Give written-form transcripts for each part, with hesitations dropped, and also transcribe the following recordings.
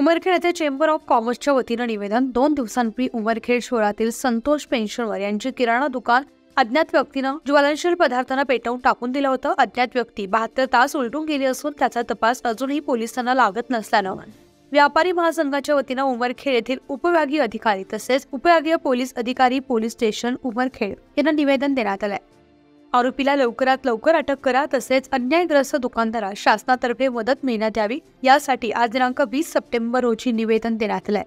उमरखेड येथे chamber of कॉमर्सच्या वतीनं निवेदन 2 दिवसांपूर्वी उमरखेड शहरातील संतोष पेन्शनवर यांचे किराणा दुकान अज्ञात व्यक्तीनं ज्वलनशील पदार्थांना पेटवून टाकून दिलं होतं। अज्ञात व्यक्ती 72 तास उलटून गेली असून त्याचा तपास अजूनही पोलिसांना लागत नसल्यानं व्यापारी महासंघाच्या वतीनं उमरखेड येथील उपविभागीय अधिकारी तसेच उपविभागीय पोलीस अधिकारी पोलीस स्टेशन उमरखेड यांना निवेदन देण्यात आलंय। आरोपीला लवकरात लवकर अटक करा तसेच अन्यायग्रस्त दुकानदारास शासनातर्फे मदत मिळण्यात यावी यासाठी आज दिनांक 20 सप्टेंबर रोजी निवेदन देण्यात आलंय।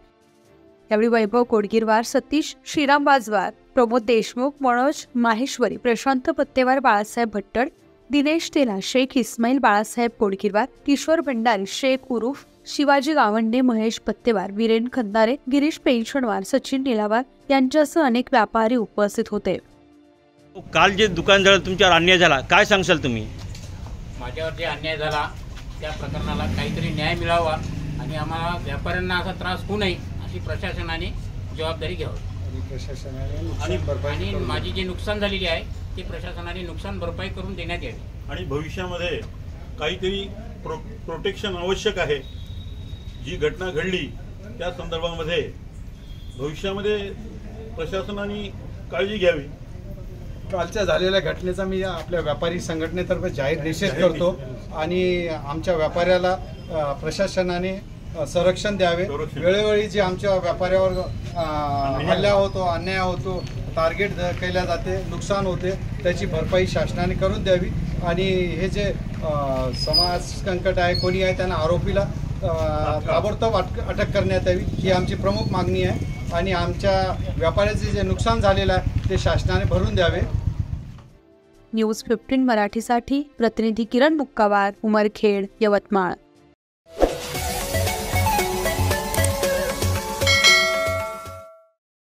यावेळी वैभव कोडगिरवार, सतीश श्रीराम बाजवार, प्रमोद देशमुख, मनोज माहेश्वरी, प्रशांत पत्तेवार, बाळासाहेब भट्टड, दिनेश तेला, शेख इस्माईल बाळासाहेब कोडगिरवार, किशोर भंडारी, शेख उर्फ शिवाजी गावंडे, महेश पत्तेवार, वीरेन खंदारे, गिरीश पेन्शनवार, सचिन निलावार यांच्यासह अनेक व्यापारी उपस्थित होते। काल जे दुकान झालं तुमच्यावर अन्याय झाला, काय सांगशाल तुम्ही? माझ्यावर जे अन्याय झाला त्या प्रकरणाला काहीतरी न्याय मिळावा आणि आम्हाला व्यापाऱ्यांना असा त्रास होऊ नये अशी प्रशासनाने जबाबदारी घ्यावी आणि माझी जी नुकसान झालेली आहे ती प्रशासनाने नुकसान भरपाई करून देण्यात यावी आणि भविष्यामध्ये काहीतरी प्रोटेक्शन आवश्यक आहे। जी घटना घडली त्या संदर्भामध्ये भविष्यामध्ये प्रशासनाने काळजी घ्यावी। कालच्या झालेल्या घटनेचा मी आपल्या व्यापारी संघटनेतर्फे जाहीर निषेध करतो आणि आमच्या व्यापाऱ्याला प्रशासनाने संरक्षण द्यावे। वेळोवेळी जे आमच्या व्यापाऱ्यावर हल्ला होतो, अन्याय होतो, टार्गेट केल्या जाते, नुकसान होते, त्याची भरपाई शासनाने करून द्यावी आणि हे जे समाज संकट आहे कोणी आहे त्यांना आरोपीला ताबडतोब अटक करण्यात यावी ही आमची प्रमुख मागणी आहे आणि आमच्या व्यापाऱ्याचे जे नुकसान झालेलं आहे ते शासनाने भरून द्यावे। न्यूज 15 मराठीसाठी प्रतिनिधी किरण मुक्कावार, उमरखेड, यवतमाळ।